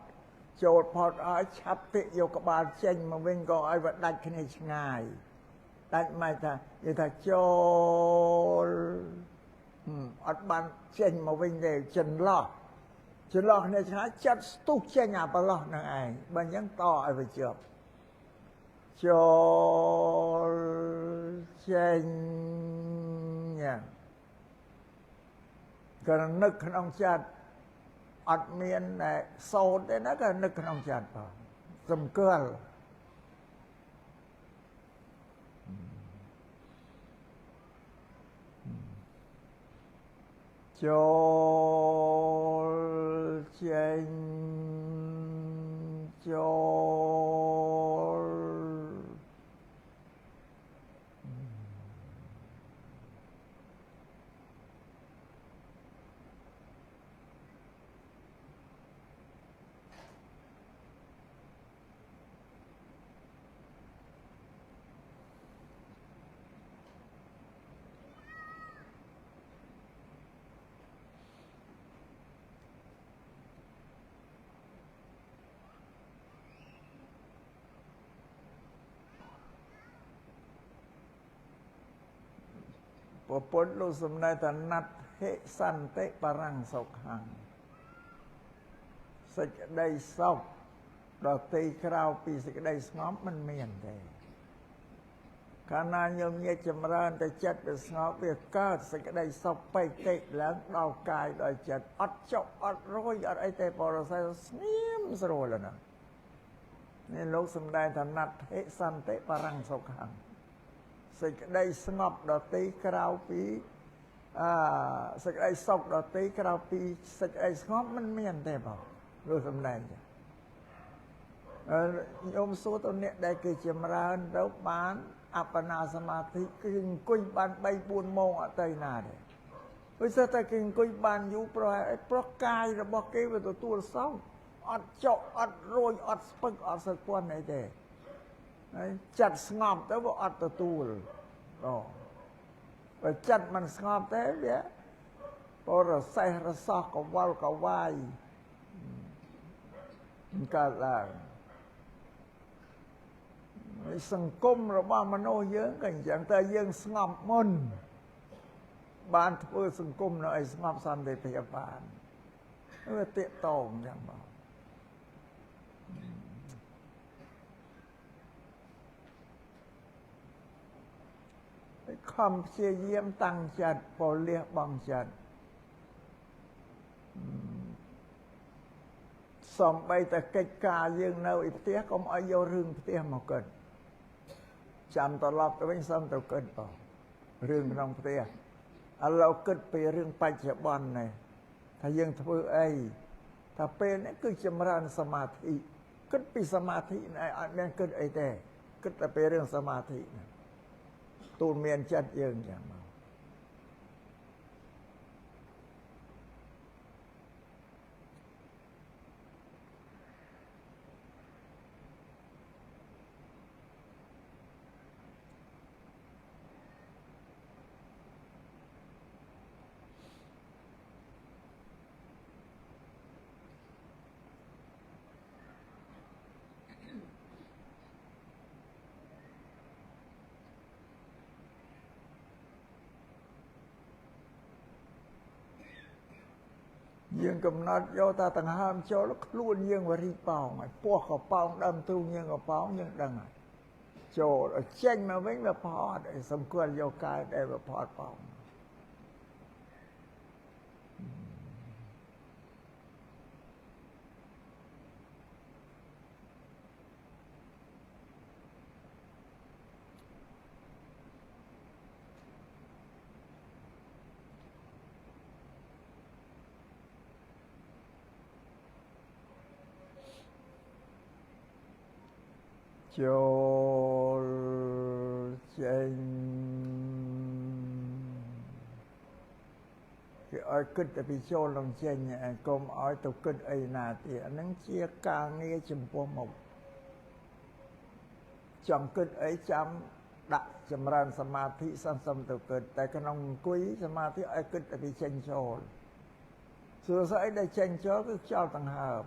ឲ្យឆាប់តិយកក្បាលចេញមកវិញក៏ឲ្យវាដាច់គ្នាឆ្ងាយដាច់មិនថានិយាយថាចូលអត់បានចេញមកវិញទេចន្លោះគ្នាឆ្ងាយចិត្តស្ទុះចេញអាប្រឡោះនឹងឯងបើអញ្ចឹងតឲ្យវាជាប់ចូលចេញយ៉ាងក៏នឹកក្នុងចិត្តអត់មានសោតទេណាក៏នឹកក្នុងចិត្តបងសំគាល់ចូលចេញចូល ពុទ្ធលោកសំដែងថាណដ្ឋិសន្តិបរាំងសុខੰសេចក្តីសុខដតីក្រៅពីសេចក្តីស្ងប់មិនមានទេកាលណាញោមញាតចម្រើនតែចិត្តវាស្ងប់វាកើតសេចក្តីសុខបេតិឡើងដល់កាយដល់ចិត្តអត់ចុកអត់រួយអត់អីទេបរិសុទ្ធស្ងៀមស្រួលណាស់នេះលោកសំដែងថាណដ្ឋិសន្តិបរាំងសុខੰសេចក្តីស្ងប់ដតីក្រៅពីសេចក្តីសុខដតីក្រៅពីសេចក្តីស្ងប់មិនមានទេបងលោកសំដែងចឹងញោមសួរទៅអ្នកដែលគេចម្រើនទៅបានអបណាសមាធិគឺអង្គុយបាន 3-4 ម៉ោងអត់ទៅណាទេព្រោះតែគេអង្គុយបានយូរព្រោះកាយរបស់គេវាទទួលសោកអត់ចុកអត់រួយអត់ស្ពឹកអត់សឹកពាន់អីទេហើយចិត្តស្ងប់ទៅវាអត់ទទួលបើចិត្តមិនស្ងប់ទេវាបរសេះរសោះកវល់កវាយមិនកើតឡើងសង្គមរបស់មនុស្សយើងក៏អញ្ចឹងតែយើងស្ងប់មុនបានធ្វើសង្គមនៅឲ្យស្ងប់សន្តិភាពបានវាតាកតងអញ្ចឹងបងខំព្យាយាមតាំងចិត្តពលះបងចិត្តសំបីតែកិច្ចការយើងនៅឯផ្ទះកុំឲ្យយករឿងផ្ទះមកគិតចាំត្រឡប់ទៅវិញសំទៅគិតបងរឿងក្នុងផ្ទះឥឡូវគិតពីរឿងបច្ចុប្បន្ននេះថាយើងធ្វើអីថាពេលនេះគឺចម្រើនសមាធិគិតពីសមាធិនេះអត់មានគិតអីទេគិតតែពីរឿងសមាធិនេះទូលមានចិត្តយើងចឹងមកយើងកំណត់យកតែដង្ហើមចូលខ្លួនយើងវរីប៉ោងហើយពោះក៏ប៉ោងដើមទ្រូងយើងក៏ប៉ោងយើងដឹងហើយចូលចេញមកវិញវាផអត់សំគាល់យកកាយដែលវាផអត់ប៉ោងចូលចេញគេឲ្យគិតតែពីចូលនឹងចេញកុំឲ្យទៅគិតអីណាទៀតអានឹងជាការងារចំពោះមុខចង់គិតអីចាំដាក់ចម្រើនសមាធិសំទៅគិតតែក្នុងអង្គុយសមាធិឲ្យគិតតែពីចេញចូលសួរស្អីដែលចេញចូលគឺខ្យល់ដង្ហើម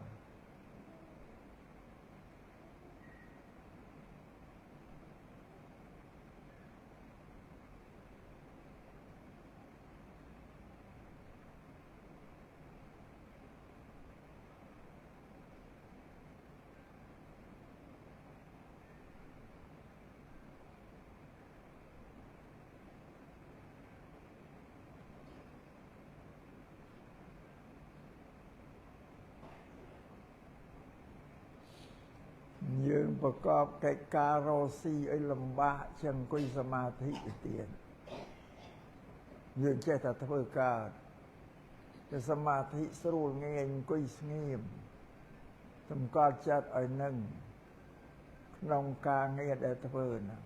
យើងប្រកបកិច្ចការរស់ស៊ីឲ្យលំបាកជាងអង្គុយសមាធិទៅទៀតយើងចេះតែធ្វើការតែសមាធិស្រួលងាយអង្គុយស្ងៀមសម្គាល់ចិត្តឲ្យនឹងក្នុងការងារដែលធ្វើណា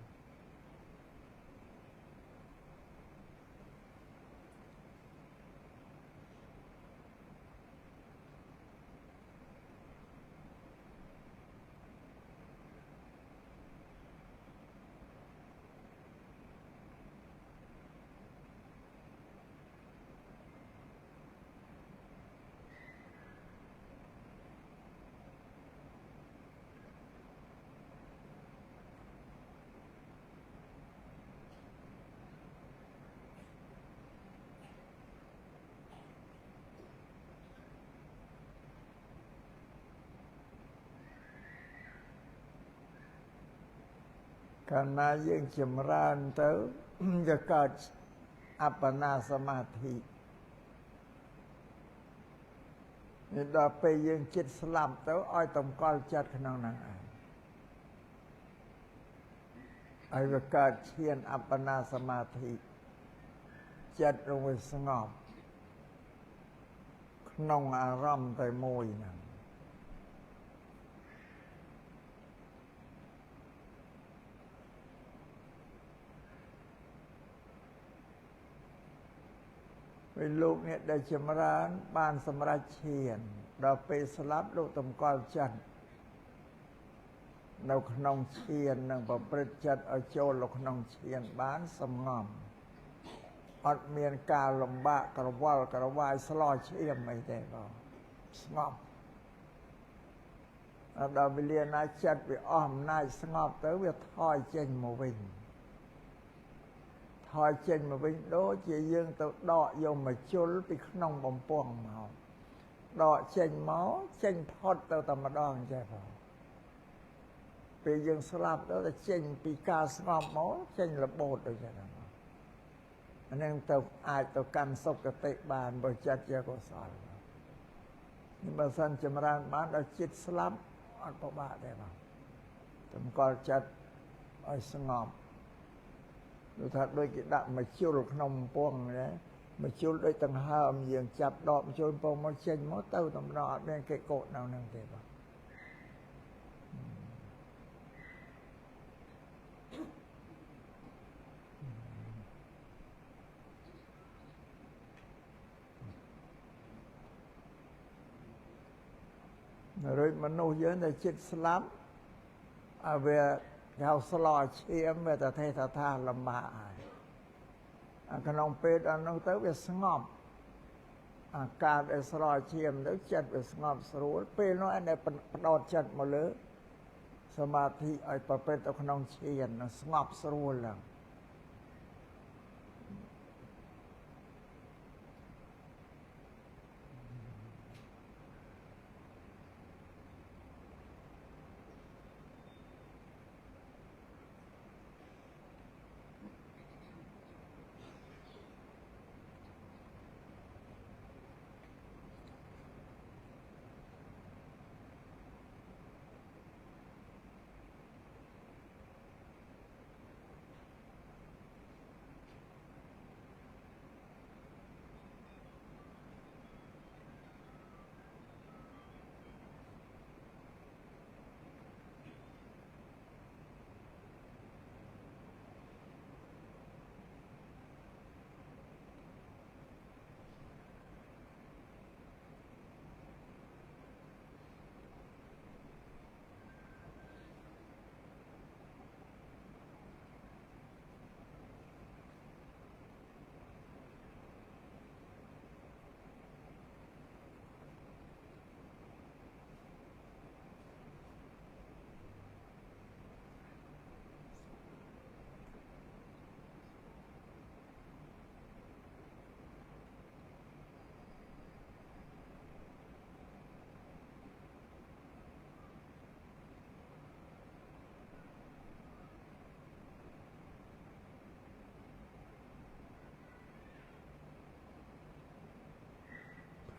កាលណាយើងចម្រើនទៅវាកើតអបណាសមាធិនេះដល់ពេលយើងចិត្តស្លាប់ទៅឲ្យតម្កល់ចិត្តក្នុងហ្នឹងឯងឲ្យវាកើតឈានអបណាសមាធិចិត្តរវាស្ងប់ក្នុងអារម្មណ៍តែមួយហ្នឹងពេលលោកអ្នកដែលចម្រើនបានសម្រេចឈានដល់ពេលស្លាប់លោកតម្កល់ចិត្តនៅក្នុងឈាននឹងប្រព្រឹត្តចិត្តឲ្យចូលទៅក្នុងឈានបានសំងំអត់មានការលំបាកក្រវល់ក្រវាយស្លោឈាមអីទេបងស្ងប់ដល់វេលាណាចិត្តវាអស់អំណាចស្ងប់ទៅវាថយចេញមកវិញថយចេញមកវិញដូចជាយើងទៅដកយកមកជុលពីក្នុងបំពង់មកដកចេញមកចេញផុតទៅតែម្ដងចេះបងពេលយើងស្លាប់ទៅតែចេញពីការស្ងប់មកចេញរបូតដូចហ្នឹងអានឹងទៅអាចទៅកាន់សុគតិបានបើចិត្តជាកុសលនេះបើសិនចម្រើនបានដល់ចិត្តស្លាប់អត់ពិបាកទេបងតម្កល់ចិត្តឲ្យស្ងប់ដូចថាដូចគេដាក់មកជុលក្នុងពងណាមកជុលដូចដង្ហើមយើងចាប់ដកជុលពងមកចេញមកទៅតំណអត់មានគេកូតនៅហ្នឹងទេបងរួចមនុស្សយើងដែលចិត្តស្លាប់ឲ្យវាហៅស្លោឈាមវាទៅទេថាលំបាកហើយក្នុងពេលដល់នោះទៅវាស្ងប់អាការដែលស្លោឈាមទៅចិត្តវាស្ងប់ស្រួលពេលនោះឯងដែលផ្ដោតចិត្តមកលើសមាធិឲ្យប្រព្រឹត្តទៅក្នុងឈានស្ងប់ស្រួលឡើង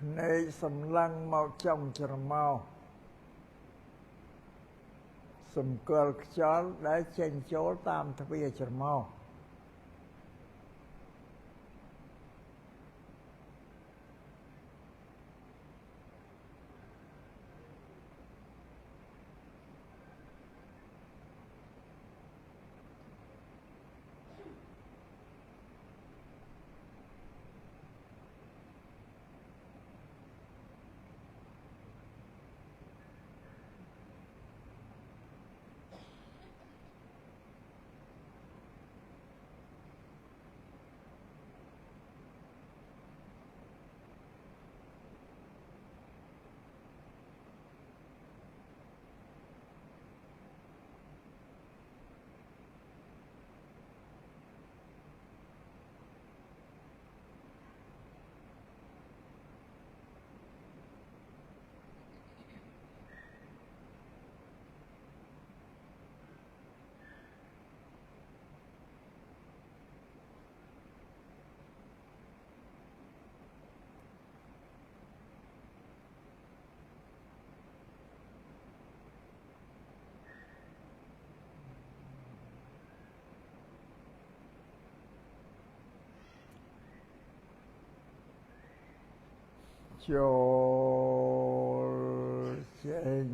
ភ្នែកសម្លឹងមកចុងច្រមុះសម្គាល់ខ្យល់ដែលចេញចូលតាមទ្វារច្រមុះ ចូលចេញ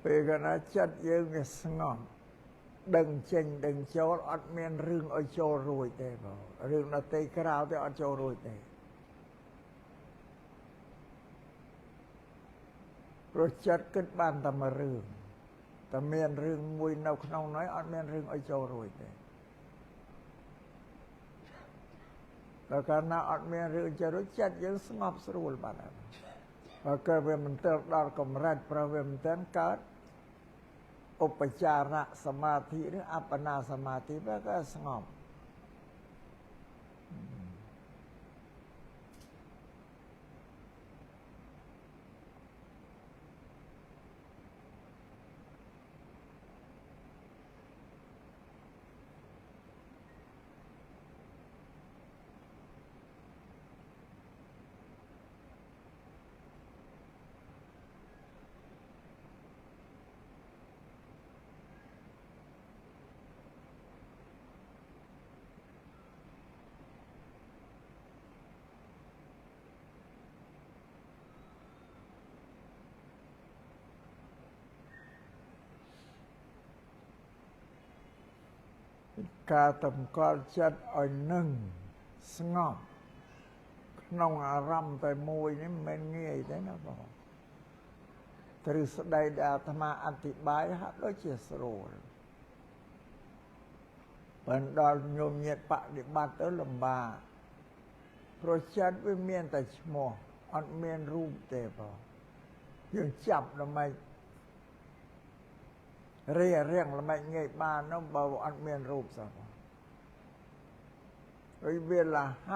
ពេលកណាចិត្តយើងវាស្ងប់ដឹងចេញដឹងចូលអត់មានរឿងឲ្យចូលរួចទេបងរឿងដទៃក្រៅទេអត់ចូលរួចទេព្រោះចិត្តគិតបានតែមួយរឿងតែមានរឿងមួយនៅក្នុងនោះអត់មានរឿងឲ្យចូលរួចទេដល់កាលណាអត់មានរឿងចូលរួចចិត្តយើងស្ងប់ស្រួលបាត់ហើយបើកើវាមិនទៅដល់កម្រិតព្រោះវាមិនទាន់កើតឧបចារៈសមាធិឬអបណាសមាធិវាក៏ស្ងប់ការតម្កល់ចិត្តឲ្យនឹងស្ងប់ក្នុងអារម្មណ៍តែមួយនេះមិនងាយទេណាបងទ្រឹស្ដីដែលអាត្មាអធិប្បាយហាក់ដូចជាស្រួលប៉ុន្តែដល់ញោមញាតបដិបត្តិទៅលំបាកព្រោះចិត្តវាមានតែឈ្មោះអត់មានរូបទេបងយើងចាប់ដើម្បីរៀងល្មិចងាយបាននោះបើអត់មានរូបសោះហើយវាលះ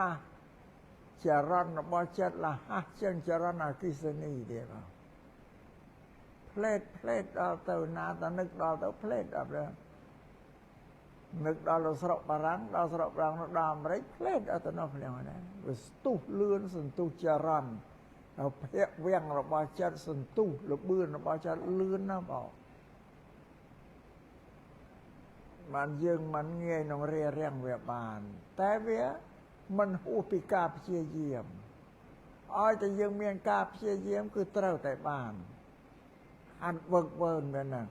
ចរន្តរបស់ចិត្តលះជាងចរន្តអគិសនីទេបងផ្លេតដល់ទៅណាតនឹកដល់ទៅផ្លេតដល់ទៅនឹកដល់ស្រុកបារាំងដល់ស្រុកបារាំងដល់អាមេរិកផ្លេតដល់ទៅនោះភ្លាមណាវាស្ទុះលឿនសន្ទុះចរន្តហើយភ័ក្រវាំងរបស់ចិត្តសន្ទុះលបឿនរបស់ចិត្តលឿនណាស់បងបានយើងមិនងាយនឹងរៀងវាបានតែវាមិនហួសពីការព្យាយាមឲ្យតែយើងមានការព្យាយាមគឺត្រូវតែបានហាត់វឹកវើមែនណា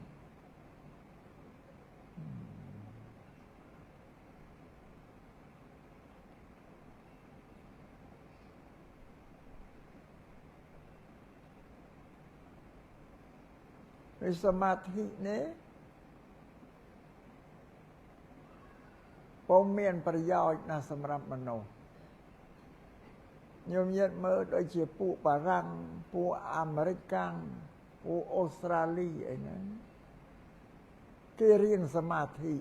សមាធិនេះពុំមានប្រយោជន៍ណាស់សម្រាប់មនុស្សញោមញាតមើលដូចជាពួកបារាំងពួកអាមេរិកកាំងពួកអូស្ត្រាលីអីហ្នឹងគេរៀនសមាធិ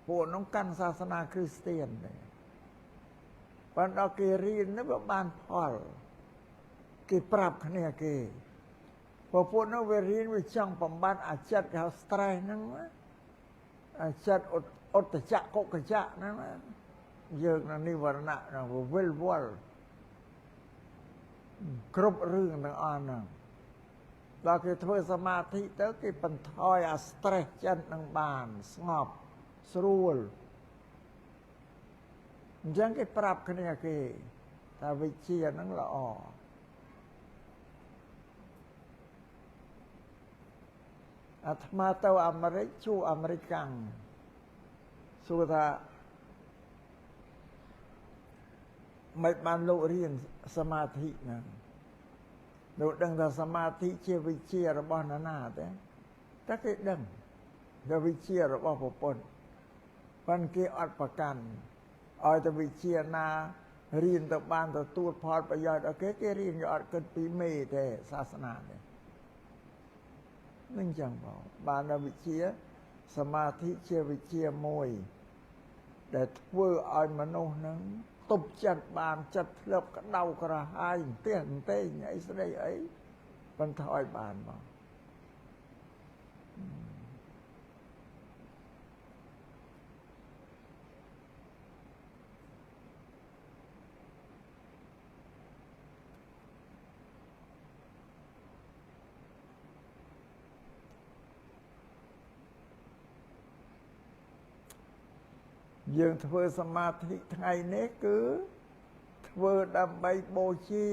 ពួកនោះកាន់សាសនាគ្រីស្ទានដែរប៉ុន្តែគេរៀននោះវាបានផលគេប្រាប់គ្នាគេពួកនោះវារៀនវាចង់បំបត្តិអាចិតគេហៅ stress ហ្នឹងអាចិតអត្តចៈកុកចៈហ្នឹងយើងនៅនិវរណៈវិលវល់គ្រប់រឿងទាំងអស់ហ្នឹងដល់គេធ្វើសមាធិទៅគេបន្ថយអា stress ចិត្តនឹងបានស្ងប់ស្រួលអញ្ចឹងគេប្រាប់គ្នាគេថាវិជ្ជាហ្នឹងល្អអាត្មាទៅអាមេរិកជួអាមេរិកកាំងសួរថាមិនបានលោករៀនសមាធិហ្នឹងលោកដឹងថាសមាធិជាវិជ្ជារបស់នរណាទេតែគេដឹងថាវិជ្ជារបស់ប្រពន្ធប៉ុន្តែគេអត់ប្រកាន់ឲ្យតែវិជ្ជាណារៀនទៅបានទទួលផលប្រយោជន៍ដល់គេរៀនយកអត់គិតពីមេទេសាសនាទេនឹងចឹងបងបានដល់វិជ្ជាសមាធិជាវិជ្ជាមួយដែលធ្វើឲ្យមនុស្សនឹងទប់ចិត្តបានចិត្តធ្លាប់ក្តៅក្រហាយអន្ទះអីស្ដីអីបន្ថយបានបង យើងធ្វើសមាធិថ្ងៃនេះគឺធ្វើដើម្បីបូជា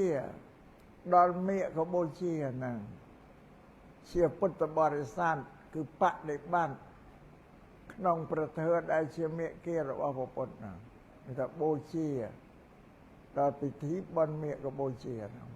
ដល់មេកក៏បូជាហ្នឹងជាពុទ្ធបរិស័ទគឺបដិបត្តិក្នុងប្រធើដែលជាមេគារបស់ព្រះពុទ្ធហ្នឹងគេថាបូជាដល់ពិធីបុណ្យមេកក៏បូជាហ្នឹង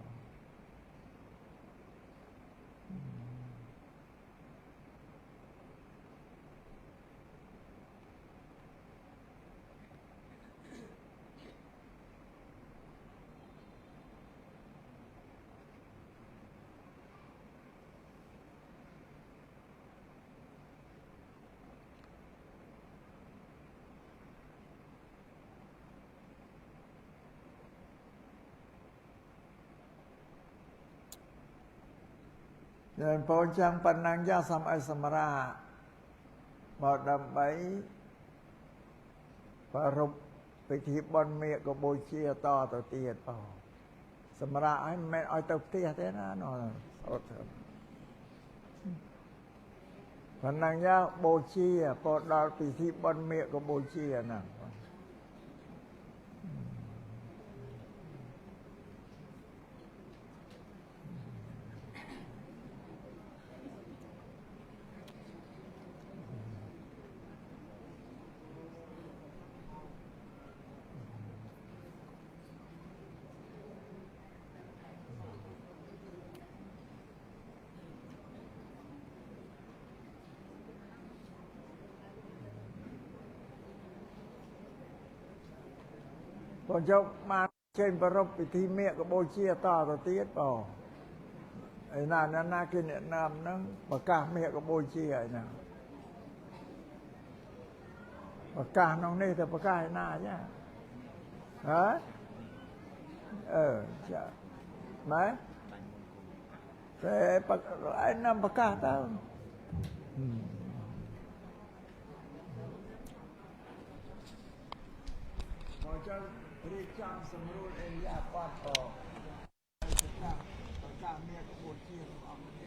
dan បងចាំប៉ុណ្ណឹងយ៉ាសំអិសម្រាប់មកដើម្បីប្រារព្ធពិធីបុណ្យមេកបូជាតទៅទៀតបងសម្រាប់ឲ្យមិនមែនឲ្យទៅផ្ទះទេណានោះអត់ប៉ុណ្ណឹងយ៉ាបូជាពរដល់ពិធីបុណ្យមេកបូជាហ្នឹងបងចុះបានចេញប្រពៃពិធីមេកបូជាតទៅទៀតបងឯណាគេអ្នកណាមហ្នឹងប្រកាសមេកបូជាឯណាប្រកាសក្នុងនេះទៅប្រកាសឯណាចាហ៎ចាម៉ែតែឯណាប្រកាសតើបងចុះរៀបចំសម្រួលអេយ៉ាបតប្រកាសមេកបូជារបស់អង្គ